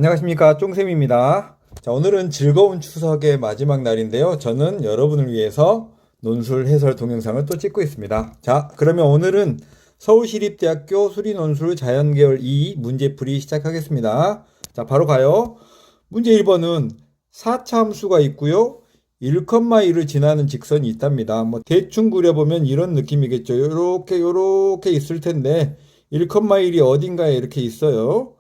안녕하십니까, 쫑쌤입니다. 자, 오늘은 즐거운 추석의 마지막 날인데요. 저는 여러분을 위해서 논술 해설 동영상을 또 찍고 있습니다. 자, 그러면 오늘은 서울시립대학교 수리논술 자연계열 2 문제풀이 시작하겠습니다. 자, 바로 가요. 문제 1번은 4차 함수가 있고요. 1,1을 지나는 직선이 있답니다. 뭐 대충 그려보면 이런 느낌이겠죠. 요렇게 있을 텐데 1,1이 어딘가에 이렇게 있어요.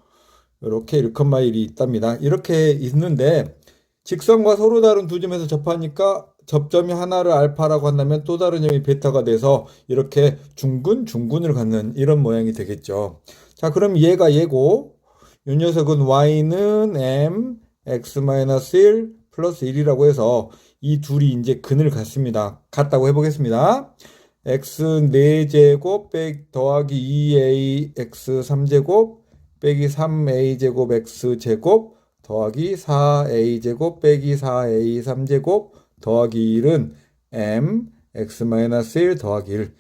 이렇게 1,1이 있답니다. 이렇게 있는데 직선과 서로 다른 두 점에서 접하니까 접점이 하나를 알파라고 한다면 또 다른 점이 베타가 돼서 이렇게 중군을 갖는 이런 모양이 되겠죠. 자, 그럼 얘가 얘고 이 녀석은 y는 m x-1 플러스 1이라고 해서 이 둘이 이제 근을 갖습니다. 같다고 해보겠습니다. x 4제곱 더하기 2ax 3제곱 빼기 3a제곱 x제곱 더하기 4a제곱 빼기 4a 3제곱 더하기 1은 m x-1 더하기 1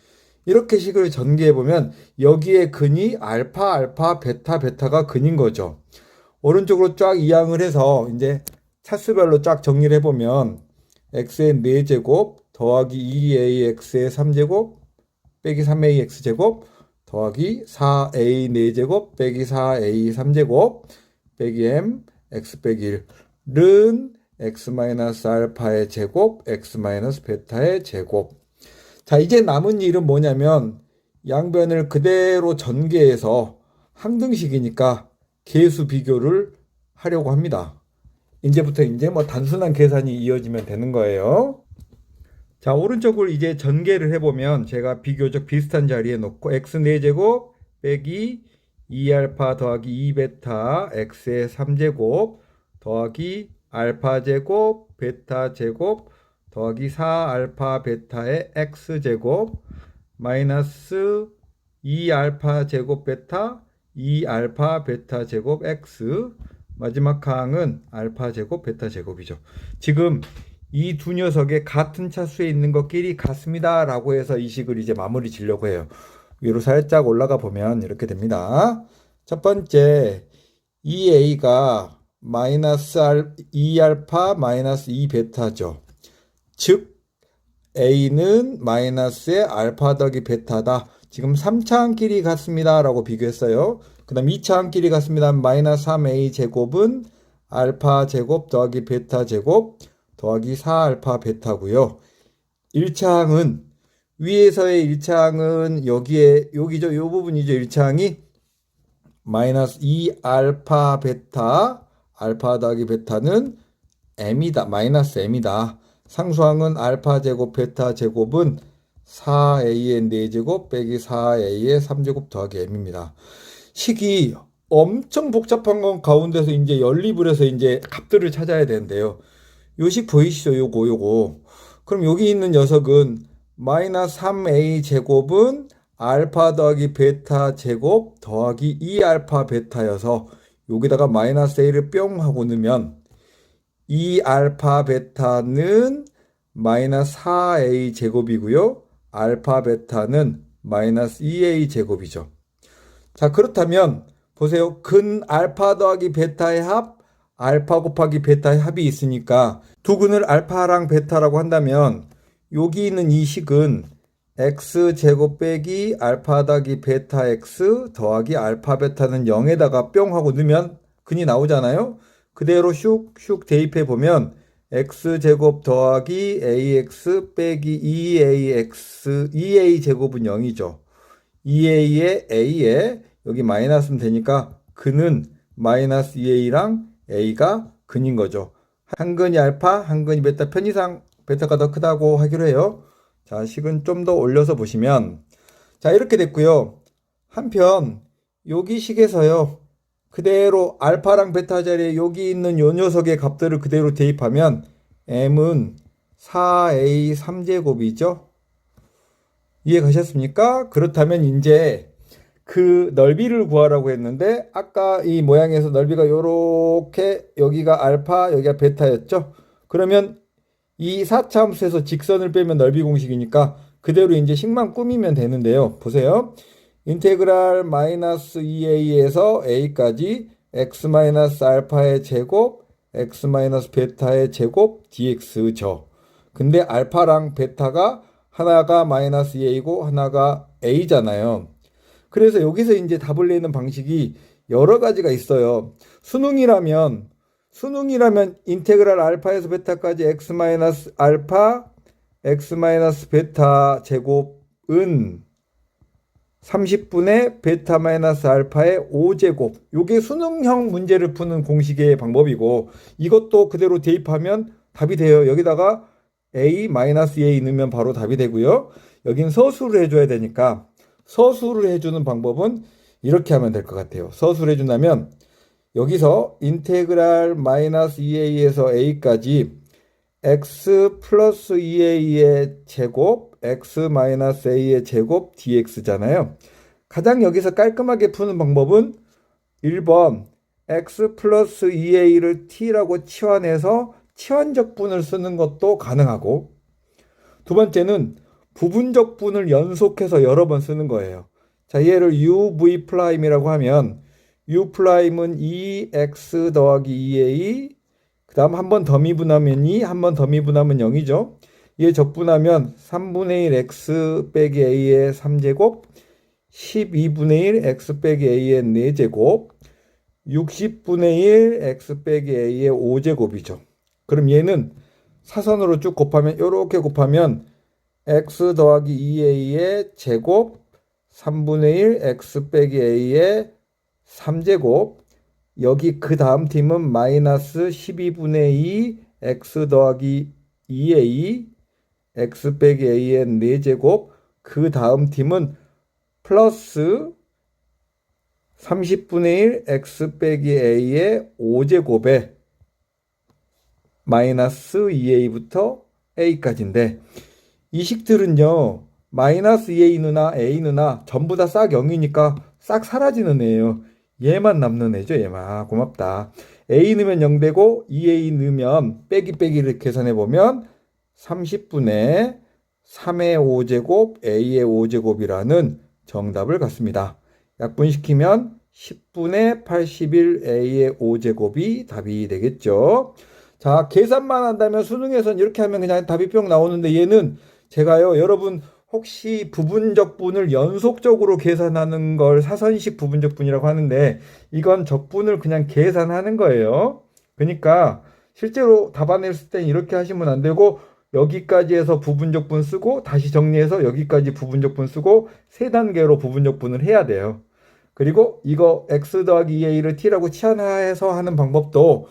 이렇게 식을 전개해보면 여기에 근이 알파 베타가 근인 거죠. 오른쪽으로 쫙 이항을 해서 이제 차수별로 쫙 정리를 해보면 x의 4제곱 더하기 2ax의 3제곱 빼기 3ax제곱 더하기 4a 4제곱 빼기 4a 3제곱 빼기 m x 빼기 1은 x-알파의 제곱 x-베타의 제곱. 자, 이제 남은 일은 뭐냐면 양변을 그대로 전개해서 항등식이니까 계수 비교를 하려고 합니다. 이제부터 뭐 단순한 계산이 이어지면 되는 거예요. 자, 오른쪽을 이제 전개를 해보면 제가 비교적 비슷한 자리에 놓고 x 4제곱 빼기 2알파 더하기 2베타 x의 3제곱 더하기 알파 제곱 베타 제곱 더하기 4알파 베타의 x제곱 마이너스 2알파 제곱 베타 2알파 베타 제곱 x 마지막 항은 알파 제곱 베타 제곱이죠. 지금 이 두 녀석의 같은 차수에 있는 것끼리 같습니다 라고 해서 이 식을 이제 마무리 지려고 해요. 위로 살짝 올라가 보면 이렇게 됩니다. 첫 번째 2a가 마이너스 2알파 마이너스 2베타죠. 즉 a는 마이너스의 알파 더하기 베타다. 지금 3차 항끼리 같습니다 라고 비교했어요. 그 다음 2차 항끼리 같습니다. 마이너스 3a 제곱은 알파 제곱 더하기 베타 제곱 더하기 4알파 베타고요. 1차항은 위에서의 1차항은 여기죠. 요 부분이죠. 1차항이 마이너스 2알파 베타 알파 더하기 베타는 m이다. 마이너스 m이다. 상수항은 알파 제곱 베타 제곱은 4a의 4제곱 빼기 4a의 3제곱 더하기 m입니다. 식이 엄청 복잡한 건 가운데서 이제 연립을 해서 이제 값들을 찾아야 되는데요. 요식 보이시죠? 요거. 그럼 여기 있는 녀석은 마이너스 3a 제곱은 알파 더하기 베타 제곱 더하기 2알파 베타여서 여기다가 마이너스 a를 뿅 하고 넣으면 2알파 베타는 마이너스 4a 제곱이고요. 알파 베타는 마이너스 2a 제곱이죠. 자, 그렇다면 보세요. 근 알파 더하기 베타의 합 알파 곱하기 베타의 합이 있으니까 두 근을 알파랑 베타라고 한다면 여기 있는 이 식은 x제곱 빼기 알파 더하기 베타 x 더하기 알파 베타는 0에다가 뿅 하고 넣으면 근이 나오잖아요. 그대로 슉슉 대입해 보면 x제곱 더하기 ax 빼기 2a 제곱은 0이죠. 2a에 a에 여기 마이너스면 되니까 근은 마이너스 2a랑 a가 근인 거죠. 한 근이 알파, 한 근이 베타, 편의상 베타가 더 크다고 하기로 해요. 자, 식은 좀 더 올려서 보시면 자, 이렇게 됐고요. 한편 여기 식에서요. 그대로 알파랑 베타 자리에 여기 있는 요 녀석의 값들을 그대로 대입하면 m은 4a 3제곱이죠. 이해 가셨습니까? 그렇다면 이제 그 넓이를 구하라고 했는데 아까 이 모양에서 넓이가 요렇게 여기가 알파 여기가 베타였죠. 그러면 이 4차 함수에서 직선을 빼면 넓이 공식이니까 그대로 이제 식만 꾸미면 되는데요. 보세요. 인테그랄 마이너스 2a에서 a까지 x-알파의 제곱 x-베타의 제곱 dx죠. 근데 알파랑 베타가 하나가 마이너스 a이고 하나가 a잖아요. 그래서 여기서 이제 답을 내는 방식이 여러 가지가 있어요. 수능이라면 인테그랄 알파에서 베타까지 x-알파 x-베타 제곱은 30분의 베타 마이너스 알파의 5제곱. 요게 수능형 문제를 푸는 공식의 방법이고, 이것도 그대로 대입하면 답이 돼요. 여기다가 a 마이너스 a 넣으면 바로 답이 되고요. 여긴 서술을 해줘야 되니까 서술을 해주는 방법은 이렇게 하면 될 것 같아요. 서술을 해준다면 여기서 인테그랄 마이너스 2a에서 a까지 x 플러스 2a의 제곱 x 마이너스 a의 제곱 dx잖아요. 가장 여기서 깔끔하게 푸는 방법은 1번 x 플러스 2a를 t라고 치환해서 치환적분을 쓰는 것도 가능하고, 두 번째는 부분적분을 연속해서 여러 번 쓰는 거예요. 자, 얘를 uv'이라고 하면 u'은 2x 더하기 2a, 그 다음 한 번 더 미분하면 2, 한 번 더 미분하면 0이죠. 얘 적분하면 3분의 1 x 빼기 a의 3제곱, 12분의 1 x 빼기 a의 4제곱, 60분의 1 x 빼기 a의 5제곱이죠. 그럼 얘는 사선으로 쭉 곱하면, 이렇게 곱하면 x 더하기 2a의 제곱 3분의 1 x 빼기 a의 3제곱, 여기 그 다음 팀은 마이너스 12분의 2 x 더하기 2a x 빼기 a의 4제곱, 그 다음 팀은 플러스 30분의 1 x 빼기 a의 5제곱에 마이너스 2a부터 a까지인데, 이 식들은요 마이너스 2a 누나 a 누나 전부 다 싹 0이니까 싹 사라지는 애예요. 얘만 남는 애죠. 얘만. 고맙다. a 넣으면 0 되고 2a 넣으면 빼기를 계산해 보면 30분의 3의 5제곱 a의 5제곱이라는 정답을 갖습니다. 약분시키면 10분의 81 a의 5제곱이 답이 되겠죠. 자, 계산만 한다면 수능에선 이렇게 하면 그냥 답이 뿅 나오는데, 얘는 제가요, 여러분 혹시 부분적분을 연속적으로 계산하는 걸 사선식 부분적분이라고 하는데, 이건 적분을 그냥 계산하는 거예요. 그러니까 실제로 답안을 쓸 땐 이렇게 하시면 안 되고, 여기까지 해서 부분적분 쓰고 다시 정리해서 여기까지 부분적분 쓰고 3단계로 부분적분을 해야 돼요. 그리고 이거 x 더하기 2a를 t라고 치환해서 하는 방법도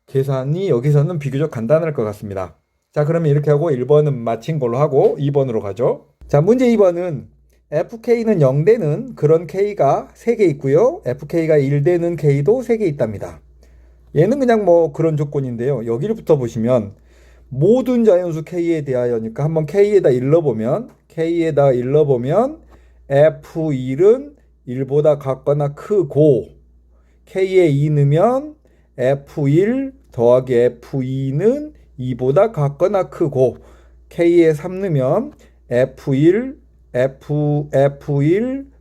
계산이 여기서는 비교적 간단할 것 같습니다. 자, 그러면 이렇게 하고 1번은 마친 걸로 하고 2번으로 가죠. 자, 문제 2번은 fk는 0되는 그런 k가 3개 있고요. fk가 1되는 k도 3개 있답니다. 얘는 그냥 뭐 그런 조건인데요. 여기부터 보시면 모든 자연수 k에 대하여니까 한번 k에다 일러보면 f1은 1보다 같거나 크고, k에 2 넣으면 f1 더하기 f2는 2보다 같거나 크고, k에 3 넣으면 f1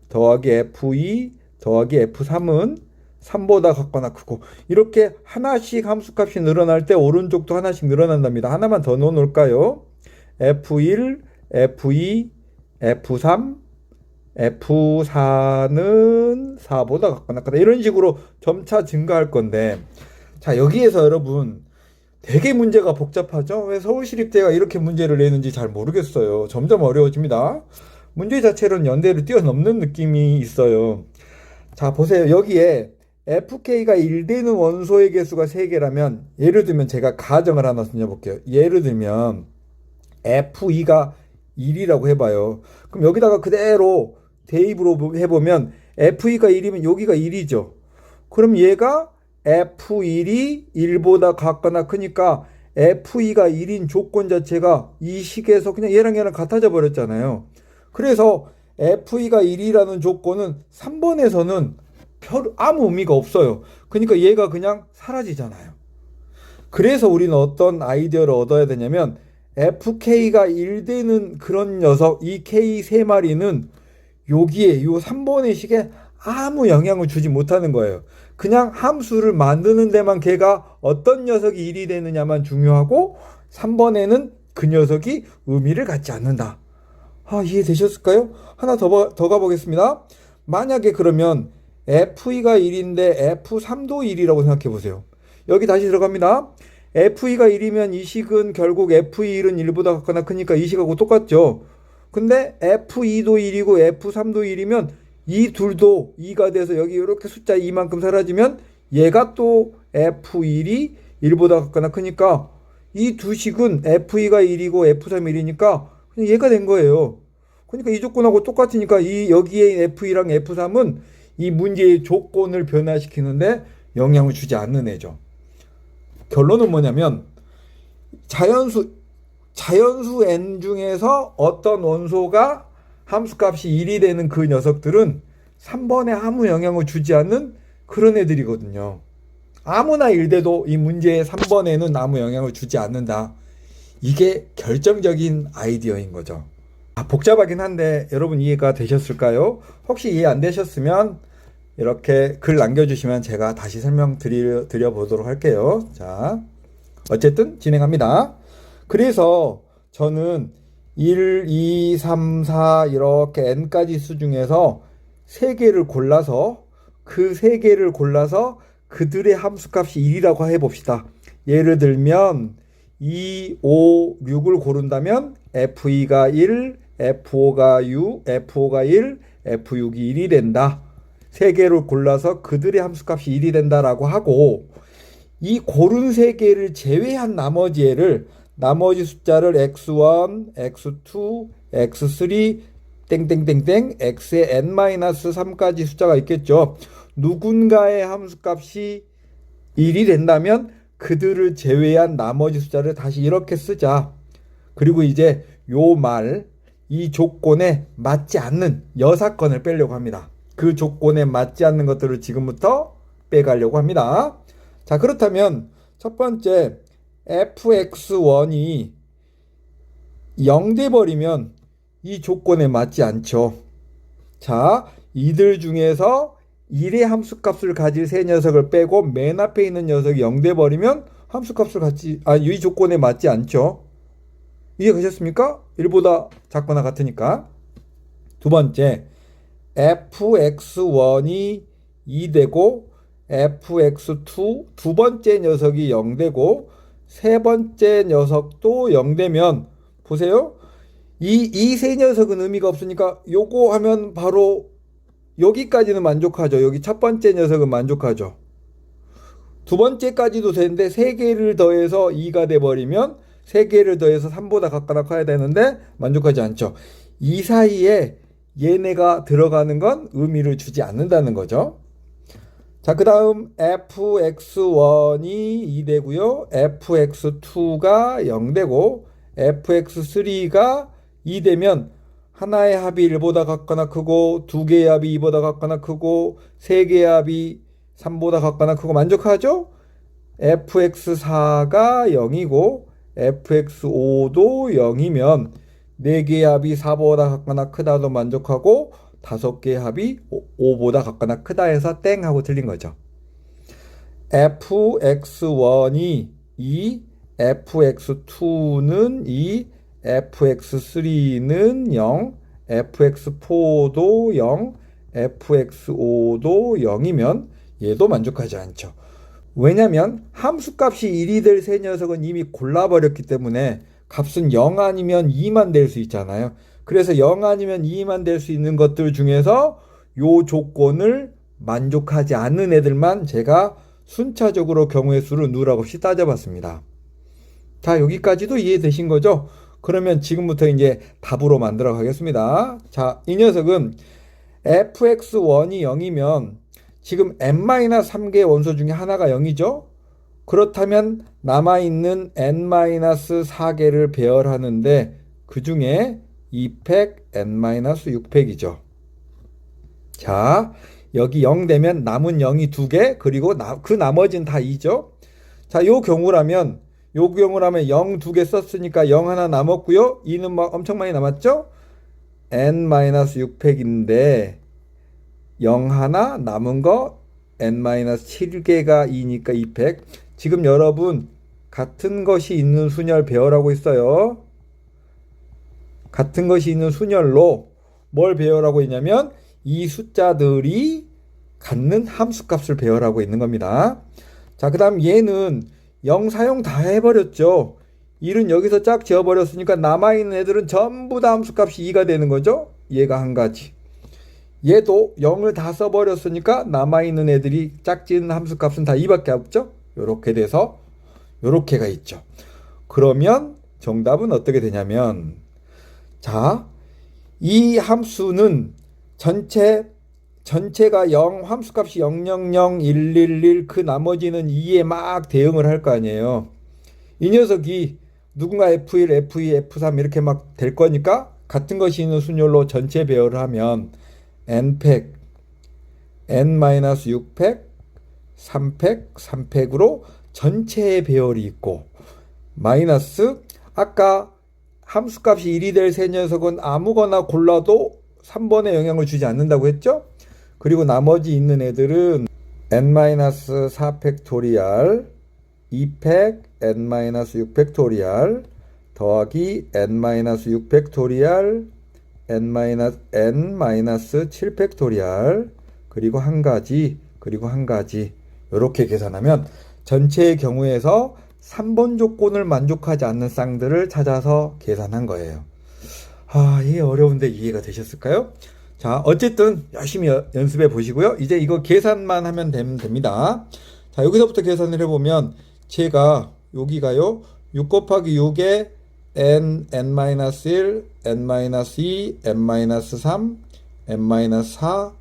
더하기 f2 더하기 f3은 3보다 같거나 크고, 이렇게 하나씩 함수값이 늘어날 때 오른쪽도 하나씩 늘어난답니다. 하나만 더 넣어 놓을까요? f1, f2, f3, f4는 4보다 같거나 크다. 이런 식으로 점차 증가할 건데, 자, 여기에서 여러분 되게 문제가 복잡하죠? 왜 서울시립대가 이렇게 문제를 내는지 잘 모르겠어요. 점점 어려워집니다. 문제 자체로는 연대를 뛰어넘는 느낌이 있어요. 자, 보세요. 여기에 fk가 1되는 원소의 개수가 3개라면, 예를 들면 제가 가정을 하나 써볼게요. 예를 들면 f2가 1이라고 해봐요. 그럼 여기다가 그대로 대입으로 해보면 f2가 1이면 여기가 1이죠. 그럼 얘가 f1이 1보다 같거나 크니까 f2가 1인 조건 자체가 이 식에서 그냥 얘랑 같아져 버렸잖아요. 그래서 f2가 1이라는 조건은 3번에서는 아무 의미가 없어요. 그러니까 얘가 그냥 사라지잖아요. 그래서 우리는 어떤 아이디어를 얻어야 되냐면, fk가 1되는 그런 녀석, 이 k 3마리는 여기에 요 3번의 식에 아무 영향을 주지 못하는 거예요. 그냥 함수를 만드는 데만 걔가 어떤 녀석이 1이 되느냐만 중요하고 3번에는 그 녀석이 의미를 갖지 않는다. 이해되셨을까요? 하나 더 가보겠습니다. 만약에 그러면 F2가 1인데 F3도 1이라고 생각해 보세요. 여기 다시 들어갑니다. F2가 1이면 이 식은 결국 F2 1은 1보다 같거나 크니까 이 식하고 똑같죠. 근데 F2도 1이고 F3도 1이면 이 둘도 2가 돼서 여기 이렇게 숫자 2만큼 사라지면 얘가 또 F1이 1보다 같거나 크니까 이 두 식은 F2가 1이고 F3이 1이니까 그냥 얘가 된 거예요. 그러니까 이 조건하고 똑같으니까 이 여기에 F2랑 F3은 이 문제의 조건을 변화시키는데 영향을 주지 않는 애죠. 결론은 뭐냐면 자연수 n 중에서 어떤 원소가 함수값이 1이 되는 그 녀석들은 3번에 아무 영향을 주지 않는 그런 애들이거든요. 아무나 1돼도 이 문제의 3번에는 아무 영향을 주지 않는다. 이게 결정적인 아이디어인 거죠. 복잡하긴 한데 여러분 이해가 되셨을까요? 혹시 이해 안 되셨으면 이렇게 글 남겨주시면 제가 다시 설명드려 보도록 할게요. 자, 어쨌든 진행합니다. 그래서 저는 1, 2, 3, 4 이렇게 n까지 수 중에서 3개를 골라서 그 3개를 골라서 그들의 함수값이 1이라고 해봅시다. 예를 들면 2, 5, 6을 고른다면 F2가 1, F5가 6, F5가 1, F6이 1이 된다. 3개를 골라서 그들의 함수값이 1이 된다라고 하고 이 고른 3개를 제외한 나머지 숫자를 x1, x2, x3, 땡땡땡땡, x의 n-3까지 숫자가 있겠죠. 누군가의 함수값이 1이 된다면 그들을 제외한 나머지 숫자를 다시 이렇게 쓰자. 그리고 이제 이 조건에 맞지 않는 여사건을 빼려고 합니다. 그 조건에 맞지 않는 것들을 지금부터 빼가려고 합니다. 자, 그렇다면 첫 번째 fx1이 0 돼버리면 이 조건에 맞지 않죠. 자, 이들 중에서 1의 함수값을 가질 세 녀석을 빼고 맨 앞에 있는 녀석이 0 돼버리면 이 조건에 맞지 않죠. 이해가셨습니까? 1보다 작거나 같으니까. 두 번째, fx1이 2 되고 fx2 두 번째 녀석이 0 되고 세 번째 녀석도 0 되면 보세요. 이 세 녀석은 의미가 없으니까 요거 하면 바로 여기까지는 만족하죠. 여기 첫 번째 녀석은 만족하죠. 두 번째까지도 되는데 3개를 더해서 2가 돼버리면 3개를 더해서 3보다 같거나 커야 되는데 만족하지 않죠. 이 사이에 얘네가 들어가는 건 의미를 주지 않는다는 거죠. 자, 그 다음 fx1이 2 되고요. fx2가 0 되고 fx3가 2 되면 하나의 합이 1보다 같거나 크고 두 개의 합이 2보다 같거나 크고 세 개의 합이 3보다 같거나 크고 만족하죠? fx4가 0이고 fx5도 0이면 4개의 합이 4보다 같거나 크다도 만족하고 5개의 합이 5보다 같거나 크다 해서 땡 하고 틀린 거죠. fx1이 2, fx2는 2, fx3는 0, fx4도 0, fx5도 0이면 얘도 만족하지 않죠. 왜냐면 함수값이 1이 될 세 녀석은 이미 골라버렸기 때문에 값은 0 아니면 2만 될 수 있잖아요. 그래서 0 아니면 2만 될 수 있는 것들 중에서 요 조건을 만족하지 않는 애들만 제가 순차적으로 경우의 수를 누락 없이 따져봤습니다. 자, 여기까지도 이해되신 거죠? 그러면 지금부터 이제 답으로 만들어 가겠습니다. 자, 이 녀석은 fx1이 0이면 지금 n-3개의 원소 중에 하나가 0이죠? 그렇다면 남아있는 n-4개를 배열하는데 그 중에 2팩, n-6팩이죠. 자, 여기 0 되면 남은 0이 2개, 그리고 그 나머지는 다 2죠. 자, 요 경우라면 0 2개 썼으니까 0 하나 남았고요. 2는 막 엄청 많이 남았죠? n-6팩인데 0 하나, 남은 거 n-7개가 2니까 2팩. 지금 여러분 같은 것이 있는 순열 배열하고 있어요. 같은 것이 있는 순열로 뭘 배열하고 있냐면 이 숫자들이 갖는 함수값을 배열하고 있는 겁니다. 자, 그 다음 얘는 0 사용 다 해버렸죠. 1은 여기서 짝 지어버렸으니까 남아있는 애들은 전부 다 함수값이 2가 되는 거죠. 얘가 한 가지. 얘도 0을 다 써버렸으니까 남아있는 애들이 짝짓는 함수값은 다 2밖에 없죠. 요렇게 돼서 요렇게가 있죠. 그러면 정답은 어떻게 되냐면, 자, 이 함수는 전체가 0, 함수값이 0, 0, 0, 1, 1, 1, 그 나머지는 2에 막 대응을 할 거 아니에요. 이 녀석이 누군가 F1, F2, F3 이렇게 막 될 거니까 같은 것이 있는 순열로 전체 배열을 하면 n팩, n-6팩, 3팩, 3팩으로 전체의 배열이 있고, 마이너스 아까 함수값이 1이 될 세 녀석은 아무거나 골라도 3번에 영향을 주지 않는다고 했죠? 그리고 나머지 있는 애들은 n-4 팩토리알, 2팩, n-6 팩토리알, 더하기 n-6 팩토리알, n-7 팩토리알, 그리고 한 가지, 이렇게 계산하면 전체의 경우에서 3번 조건을 만족하지 않는 쌍들을 찾아서 계산한 거예요. 이게 어려운데 이해가 되셨을까요? 자, 어쨌든 열심히 연습해 보시고요. 이제 이거 계산만 하면 됩니다. 자, 여기서부터 계산을 해보면 제가 여기가요 6 곱하기 6에 n, n-1, n-2, n-3, n-4,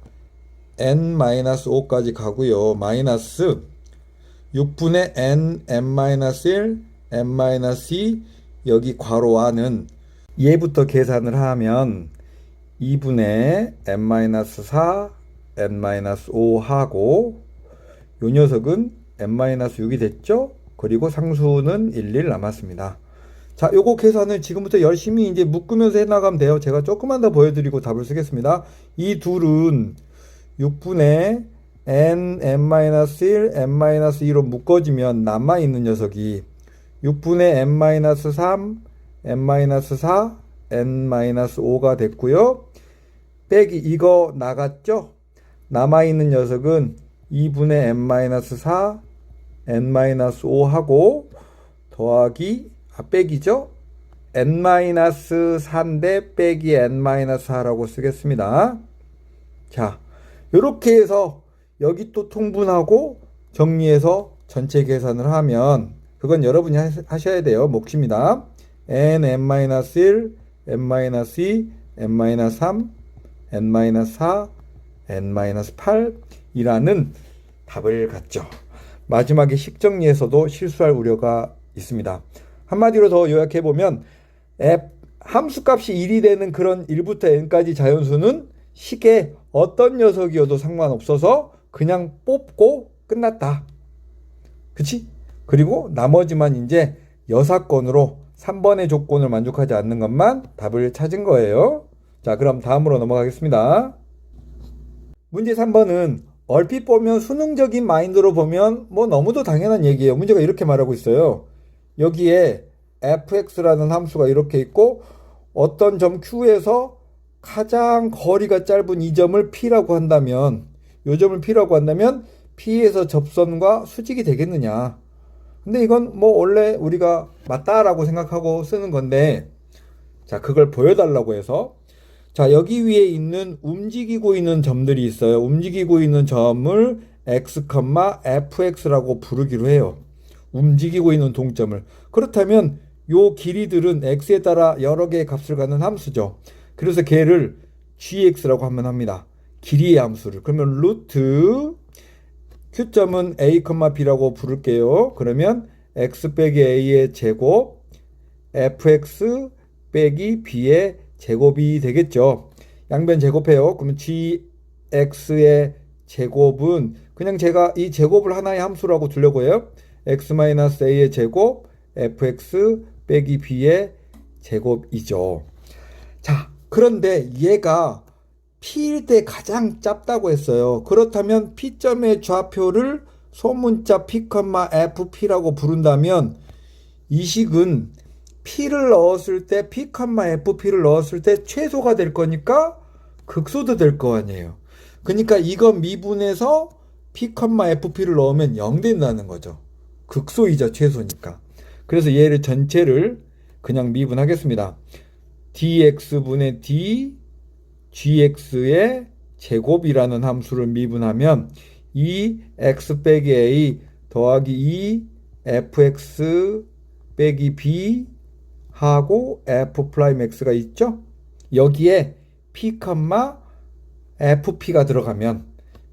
n-5까지 가고요. 마이너스 6분의 n, n-1, n-2 여기 괄호 안은 얘부터 계산을 하면 2분의 n-4, n-5 하고 요 녀석은 n-6이 됐죠? 그리고 상수는 1, 1 남았습니다. 자, 요거 계산을 지금부터 열심히 이제 묶으면서 해나가면 돼요. 제가 조금만 더 보여드리고 답을 쓰겠습니다. 이 둘은 6분의 n, n-1, n-2로 묶어지면 남아있는 녀석이 6분의 n-3, n-4, n-5가 됐고요. 빼기 이거 나갔죠? 남아있는 녀석은 2분의 n-4, n-5 하고 더하기 빼기죠? n-4인데 빼기 n-4라고 쓰겠습니다. 자, 이렇게 해서 여기 또 통분하고 정리해서 전체 계산을 하면 그건 여러분이 하셔야 돼요. 몫입니다. n, n-1, n-2, n-3, n-4, n-8 이라는 답을 갖죠. 마지막에 식정리에서도 실수할 우려가 있습니다. 한마디로 더 요약해보면 함수값이 1이 되는 그런 1부터 n까지 자연수는 식에 어떤 녀석이어도 상관없어서 그냥 뽑고 끝났다. 그치? 그리고 나머지만 이제 여사건으로 3번의 조건을 만족하지 않는 것만 답을 찾은 거예요. 자, 그럼 다음으로 넘어가겠습니다. 문제 3번은 얼핏 보면 수능적인 마인드로 보면 뭐 너무도 당연한 얘기예요. 문제가 이렇게 말하고 있어요. 여기에 fx라는 함수가 이렇게 있고 어떤 점 q에서 가장 거리가 짧은 이 점을 p라고 한다면 이 점을 p라고 한다면 p에서 접선과 수직이 되겠느냐. 근데 이건 뭐 원래 우리가 맞다라고 생각하고 쓰는 건데, 자, 그걸 보여달라고 해서 자, 여기 위에 있는 움직이고 있는 점들이 있어요. 움직이고 있는 점을 x, fx라고 부르기로 해요. 움직이고 있는 동점을. 그렇다면 요 길이들은 x에 따라 여러 개의 값을 갖는 함수죠. 그래서 걔를 gx라고 한번 합니다. 길이의 함수를. 그러면 루트 q점은 a, b라고 부를게요. 그러면 x 빼기 a의 제곱 fx 빼기 b의 제곱이 되겠죠. 양변 제곱해요. 그러면 gx의 제곱은 그냥 제가 이 제곱을 하나의 함수라고 두려고 해요. x-a의 제곱 fx 빼기 b의 제곱이죠. 자, 그런데 얘가 P일 때 가장 짧다고 했어요. 그렇다면 P점의 좌표를 소문자 P, FP라고 부른다면 이 식은 P를 넣었을 때 P, FP를 넣었을 때 최소가 될 거니까 극소도 될 거 아니에요. 그러니까 이거 미분해서 P, FP를 넣으면 0 된다는 거죠. 극소이자 최소니까. 그래서 얘를 전체를 그냥 미분하겠습니다. dx분의 d gx의 제곱이라는 함수를 미분하면 2x 빼기 a 더하기 2 fx 빼기 b 하고 f 프라임 x가 있죠? 여기에 p, fp가 들어가면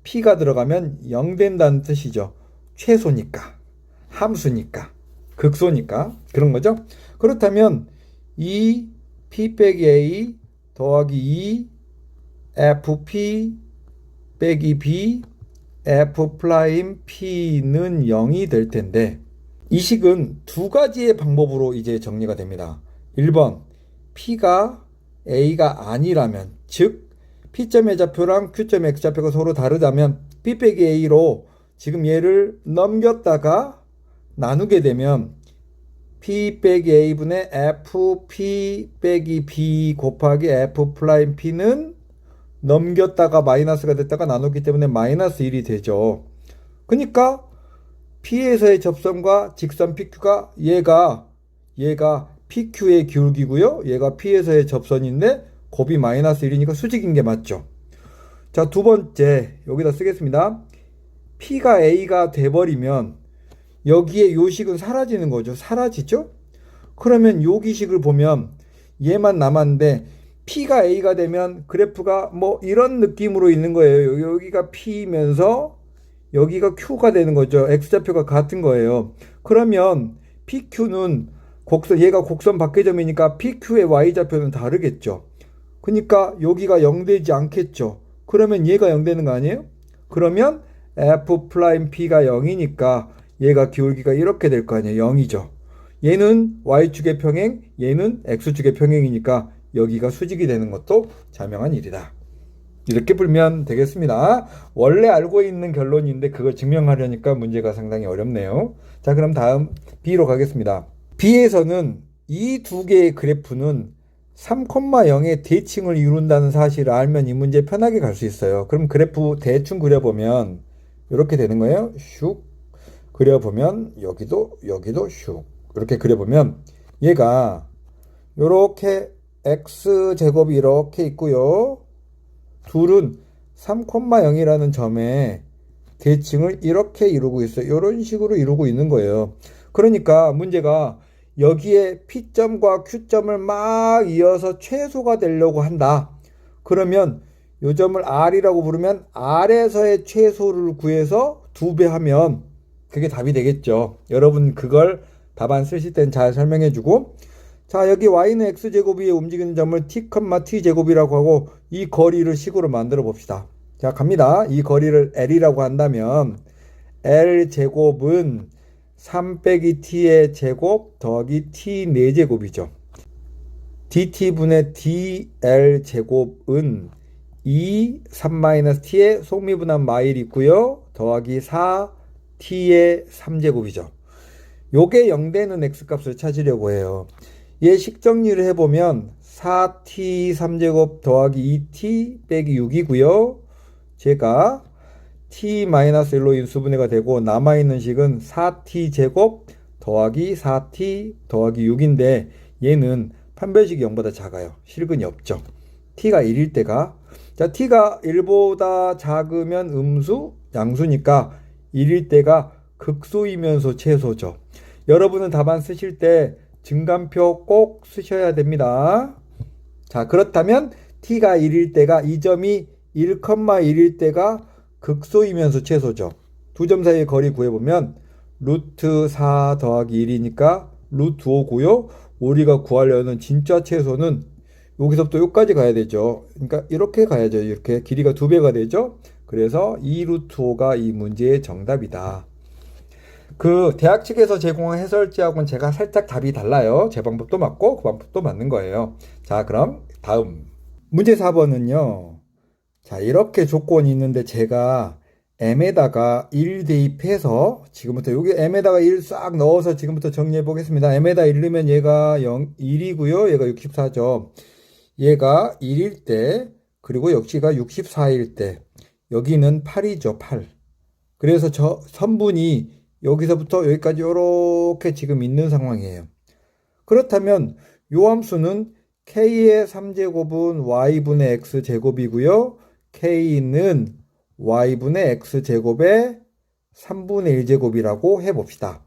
p가 들어가면 0 된다는 뜻이죠. 최소니까, 함수니까, 극소니까 그런 거죠. 그렇다면 2 p 빼기 a 더하기 2 fp 빼기 b f 프라임 p는 0이 될 텐데 이 식은 두 가지의 방법으로 이제 정리가 됩니다. 1번 p가 a가 아니라면, 즉 p점의 좌표랑 q점의 x좌표가 서로 다르다면 p 빼기 a로 지금 얘를 넘겼다가 나누게 되면 p 빼기 a분의 fp 빼기 b 곱하기 f 프라임 p는 넘겼다가 마이너스가 됐다가 나눴기 때문에 마이너스 1이 되죠. 그러니까 P에서의 접선과 직선 PQ가 얘가 PQ의 기울기고요. 얘가 P에서의 접선인데 곱이 마이너스 1이니까 수직인 게 맞죠. 자, 두 번째 여기다 쓰겠습니다. P가 A가 돼버리면 여기에 요 식은 사라지는 거죠. 사라지죠? 그러면 요 기식을 보면 얘만 남았는데 P가 A가 되면 그래프가 뭐 이런 느낌으로 있는 거예요. 여기가 P면서 여기가 Q가 되는 거죠. X좌표가 같은 거예요. 그러면 PQ는 얘가 곡선 박계점이니까 PQ의 Y좌표는 다르겠죠. 그러니까 여기가 0 되지 않겠죠. 그러면 얘가 0 되는 거 아니에요? 그러면 F 프라임 P가 0이니까 얘가 기울기가 이렇게 될 거 아니에요. 0이죠. 얘는 Y축의 평행, 얘는 X축의 평행이니까 여기가 수직이 되는 것도 자명한 일이다. 이렇게 풀면 되겠습니다. 원래 알고 있는 결론인데 그걸 증명하려니까 문제가 상당히 어렵네요. 자, 그럼 다음 B로 가겠습니다. B에서는 이 두 개의 그래프는 3,0의 대칭을 이룬다는 사실을 알면 이 문제 편하게 갈 수 있어요. 그럼 그래프 대충 그려보면 이렇게 되는 거예요. 슉 그려보면 여기도 슉 이렇게 그려보면 얘가 이렇게 x제곱이 이렇게 있고요. 둘은 3,0이라는 점에 대칭을 이렇게 이루고 있어요. 이런 식으로 이루고 있는 거예요. 그러니까 문제가 여기에 P점과 Q점을 막 이어서 최소가 되려고 한다. 그러면 이 점을 R이라고 부르면 R에서의 최소를 구해서 2배 하면 그게 답이 되겠죠. 여러분 그걸 답안 쓰실 땐 잘 설명해 주고, 자, 여기 y는 x제곱 위에 움직이는 점을 t, t제곱이라고 하고 이 거리를 식으로 만들어 봅시다. 자, 갑니다. 이 거리를 L이라고 한다면 L제곱은 3 빼기 t의 제곱 더하기 t 4제곱이죠. dt분의 dl제곱은 2, 3-t의 속미분한 마일 있고요. 더하기 4t의 3제곱이죠. 요게 0 되는 x값을 찾으려고 해요. 얘 식정리를 해보면 4t 3제곱 더하기 2t 빼기 6이고요. 제가 t-1로 인수분해가 되고 남아있는 식은 4t 제곱 더하기 4t 더하기 6인데 얘는 판별식이 0보다 작아요. 실근이 없죠. t가 1일 때가, 자, t가 1보다 작으면 음수, 양수니까 1일 때가 극소이면서 최소죠. 여러분은 답안 쓰실 때 증감표 꼭 쓰셔야 됩니다. 자, 그렇다면 t가 1일 때가 이 점이 1,1일 때가 극소이면서 최소죠. 두 점 사이의 거리 구해보면 루트 4 더하기 1이니까 루트 5고요. 우리가 구하려는 진짜 최소는 여기서부터 여기까지 가야 되죠. 그러니까 이렇게 가야죠. 이렇게 길이가 2배가 되죠. 그래서 2 루트 5가 이 문제의 정답이다. 그 대학 측에서 제공한 해설지하고는 제가 살짝 답이 달라요. 제 방법도 맞고 그 방법도 맞는 거예요. 자, 그럼 다음 문제 4번은요. 자, 이렇게 조건이 있는데 제가 m에다가 1 대입해서 지금부터 여기 m에다가 1 싹 넣어서 지금부터 정리해 보겠습니다. m에다 1 넣으면 얘가 1이고요. 얘가 64죠. 얘가 1일 때 그리고 여기가 64일 때 여기는 8이죠. 8. 그래서 저 선분이 여기서부터 여기까지 이렇게 지금 있는 상황이에요. 그렇다면 요 함수는 k의 3제곱은 y분의 x제곱이고요. k는 y분의 x제곱의 3분의 1제곱이라고 해봅시다.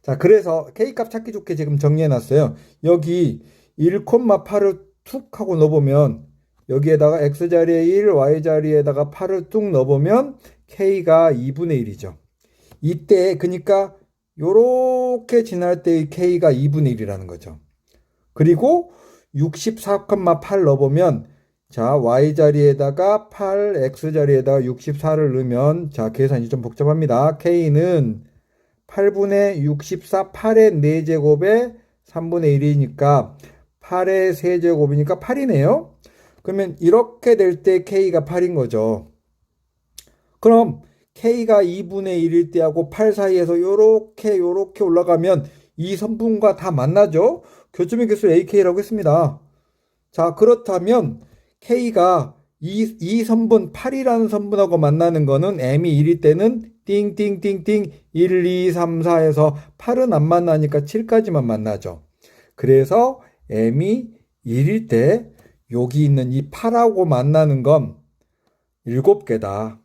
자, 그래서 k값 찾기 좋게 지금 정리해놨어요. 여기 1,8을 툭 하고 넣어보면 여기에다가 x자리에 1, y자리에다가 8을 뚝 넣어보면 k가 2분의 1이죠. 이때 그러니까 요렇게 지날 때의 k가 2분의 1이라는 거죠. 그리고 64,8 넣어보면 자 y자리에다가 8, x자리에다가 64를 넣으면 자 계산이 좀 복잡합니다. k는 8분의 64, 8의 4제곱에 3분의 1이니까 8의 세제곱이니까 8이네요. 그러면 이렇게 될 때 k가 8인 거죠. 그럼 k가 2분의 1일 때하고 8 사이에서 요렇게 올라가면 이 선분과 다 만나죠. 교점의 개수 ak라고 했습니다. 자, 그렇다면 k가 이 선분 8이라는 선분하고 만나는 거는 m이 1일 때는 띵띵띵띵 1, 2, 3, 4에서 8은 안 만나니까 7까지만 만나죠. 그래서 m이 1일 때 여기 있는 이 8하고 만나는 건 7개다.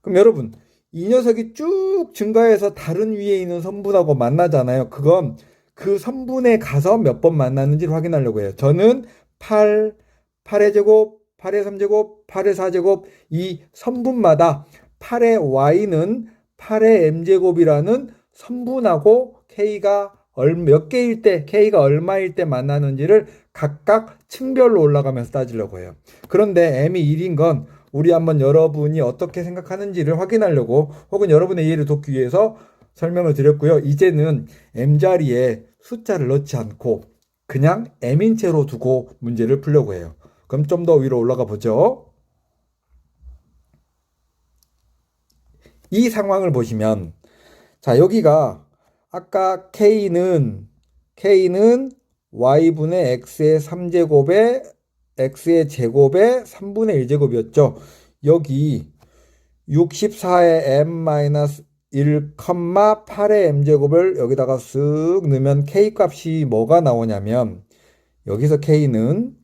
그럼 여러분 이 녀석이 쭉 증가해서 다른 위에 있는 선분하고 만나잖아요. 그건 그 선분에 가서 몇 번 만났는지를 확인하려고 해요. 저는 8, 8의 제곱, 8의 3제곱, 8의 4제곱 이 선분마다 8의 y는 8의 m제곱이라는 선분하고 k가 몇 개일 때, k가 얼마일 때 만나는지를 각각 층별로 올라가면서 따지려고 해요. 그런데 m이 1인 건 우리 한번 여러분이 어떻게 생각하는지를 확인하려고 혹은 여러분의 이해를 돕기 위해서 설명을 드렸고요. 이제는 m자리에 숫자를 넣지 않고 그냥 m인체로 두고 문제를 풀려고 해요. 그럼 좀 더 위로 올라가 보죠. 이 상황을 보시면 자 여기가 아까 k는 y분의 x의 3제곱에 x의 제곱에 3분의 1제곱이었죠. 여기 64의 m-1, 8의 m제곱을 여기다가 쓱 넣으면 k 값이 뭐가 나오냐면 여기서 k는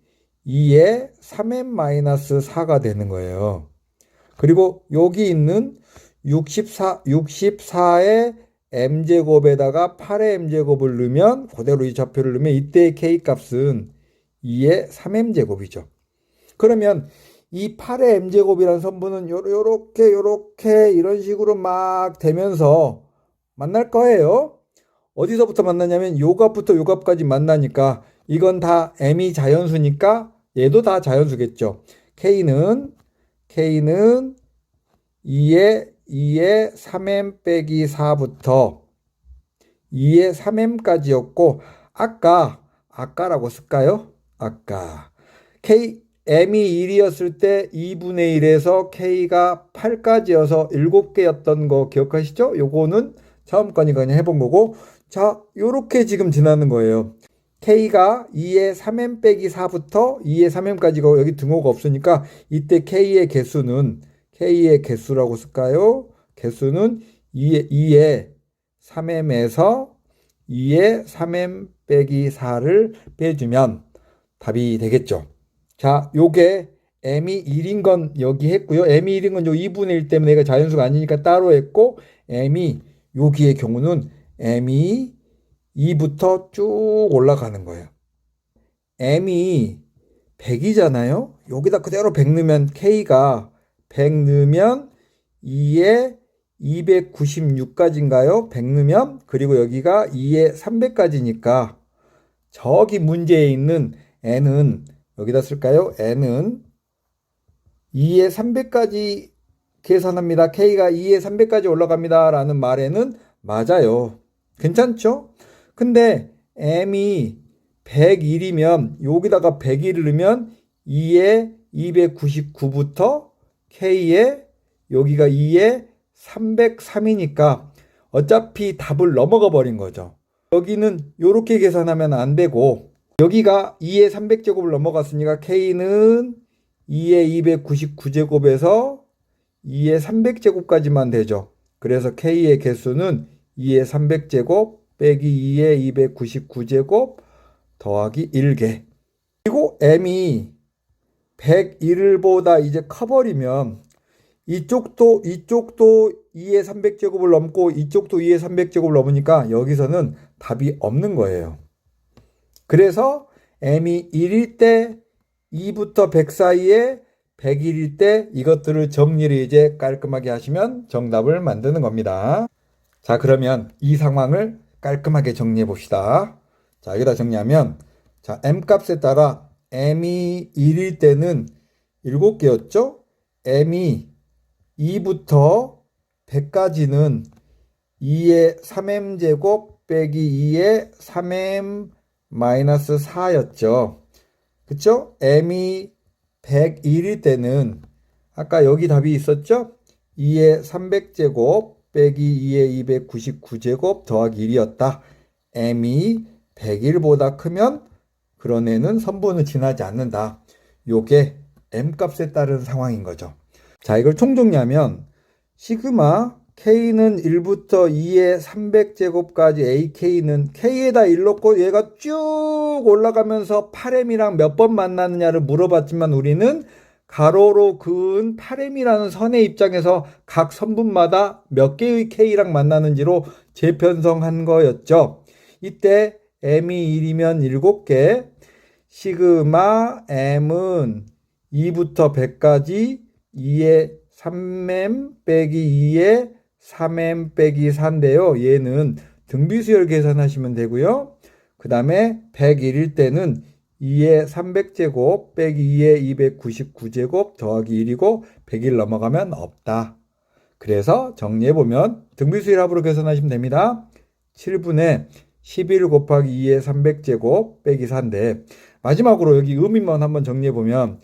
2의 3m-4가 되는 거예요. 그리고 여기 있는 64의 m제곱에다가 8의 m제곱을 넣으면 그대로 이 좌표를 넣으면 이때의 k값은 2의 3m제곱이죠. 그러면 이 8의 m제곱이라는 선분은 요렇게 이런 식으로 막 되면서 만날 거예요. 어디서부터 만나냐면 요 값부터 요 값까지 만나니까 이건 다 m이 자연수니까 얘도 다 자연수겠죠. k는 2의 3m 빼기 4부터 2의 3m까지였고 아까라고 쓸까요? 아까 m이 1이었을 때 2분의 1에서 k가 8까지여서 7개였던 거 기억하시죠? 요거는 처음 거니까 그냥 해본 거고 자 요렇게 지금 지나는 거예요. k가 2의 3m 빼기 4부터 2의 3m까지가 여기 등호가 없으니까 이때 k의 개수라고 쓸까요? 개수는 2의 3m에서 2의 3m 빼기 4를 빼주면 답이 되겠죠. 자, 요게 m이 1인 건 여기 했고요. m이 1인 건 요 2분의 1 때문에 얘가 자연수가 아니니까 따로 했고 m이 여기의 경우는 m이 2부터 쭉 올라가는 거예요. m이 100이잖아요. 여기다 그대로 100 넣으면 k가 100 넣으면 2에 296까지인가요? 100 넣으면 그리고 여기가 2에 300까지니까 저기 문제에 있는 n은 여기다 쓸까요? n은 2에 300까지 계산합니다. k가 2에 300까지 올라갑니다. 라는 말에는 맞아요. 괜찮죠? 근데 m이 101이면 여기다가 101을 넣으면 2에 299부터 K에 여기가 2에 303이니까 어차피 답을 넘어가 버린 거죠. 여기는 이렇게 계산하면 안 되고 여기가 2의 300제곱을 넘어갔으니까 K는 2의 299제곱에서 2의 300제곱까지만 되죠. 그래서 K의 개수는 2의 300제곱 빼기 2의 299제곱 더하기 1개. 그리고 M이 101보다 이제 커버리면 이쪽도 2의 300제곱을 넘고 이쪽도 2의 300제곱을 넘으니까 여기서는 답이 없는 거예요. 그래서 M이 1일 때 2부터 100 사이에 101일 때 이것들을 정리를 이제 깔끔하게 하시면 정답을 만드는 겁니다. 자, 그러면 이 상황을 깔끔하게 정리해 봅시다. 자, 여기다 정리하면 자, M 값에 따라 M이 1일 때는 7개였죠? M이 2부터 100까지는 2의 3m제곱 빼기 2의 3m 마이너스 4였죠. 그쵸? M이 101일 때는 아까 여기 답이 있었죠? 2의 300제곱 빼기 2의 299제곱 더하기 1이었다. M이 101보다 크면 그런 애는 선분을 지나지 않는다. 요게 M값에 따른 상황인 거죠. 자, 이걸 총정리하면 시그마 K는 1부터 2의 300제곱까지 AK는 K에다 1 넣고 얘가 쭉 올라가면서 8M이랑 몇 번 만나느냐를 물어봤지만 우리는 가로로 그은 8M이라는 선의 입장에서 각 선분마다 몇 개의 K랑 만나는지로 재편성한 거였죠. 이때 M이 1이면 7개, 시그마 M은 2부터 100까지 2의 3M 빼기 2의 3M 빼기 4인데요. 얘는 등비수열 계산하시면 되고요. 그 다음에 101일 때는 2의 300제곱 빼기 2의 299제곱 더하기 1이고 100일 넘어가면 없다. 그래서 정리해보면 등비수열 합으로 계산하시면 됩니다. 7분의 11 곱하기 2의 300제곱 빼기 4인데 마지막으로 여기 의미만 한번 정리해보면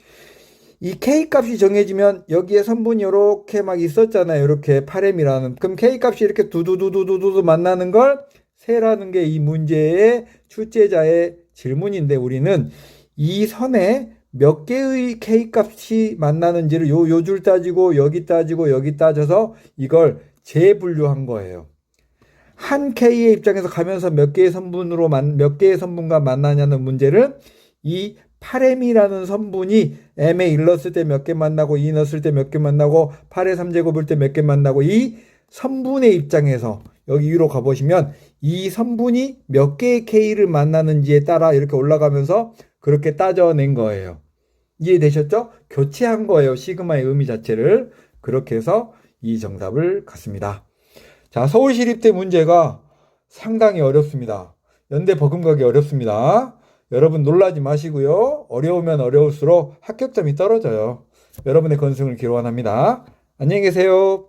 이 K값이 정해지면 여기에 선분이 이렇게 막 있었잖아요. 이렇게 8M이라는. 그럼 K값이 이렇게 두두두두두두 만나는 걸 세라는 게 이 문제의 출제자의 질문인데 우리는 이 선에 몇 개의 K값이 만나는지를 요 줄 따지고 여기 따지고 여기 따져서 이걸 재분류한 거예요. 한 K의 입장에서 가면서 몇 개의 선분과 만나냐는 문제를 이 8M이라는 선분이 M에 1 넣었을 때 몇 개 만나고 2 넣었을 때 몇 개 만나고 8의 3제곱일 때 몇 개 만나고 이 선분의 입장에서 여기 위로 가보시면 이 선분이 몇 개의 K를 만나는지에 따라 이렇게 올라가면서 그렇게 따져낸 거예요. 이해되셨죠? 교체한 거예요. 시그마의 의미 자체를. 그렇게 해서 이 정답을 갖습니다. 자, 서울시립대 문제가 상당히 어렵습니다. 연대 버금가기 어렵습니다. 여러분 놀라지 마시고요. 어려우면 어려울수록 합격점이 떨어져요. 여러분의 건승을 기원합니다. 안녕히 계세요.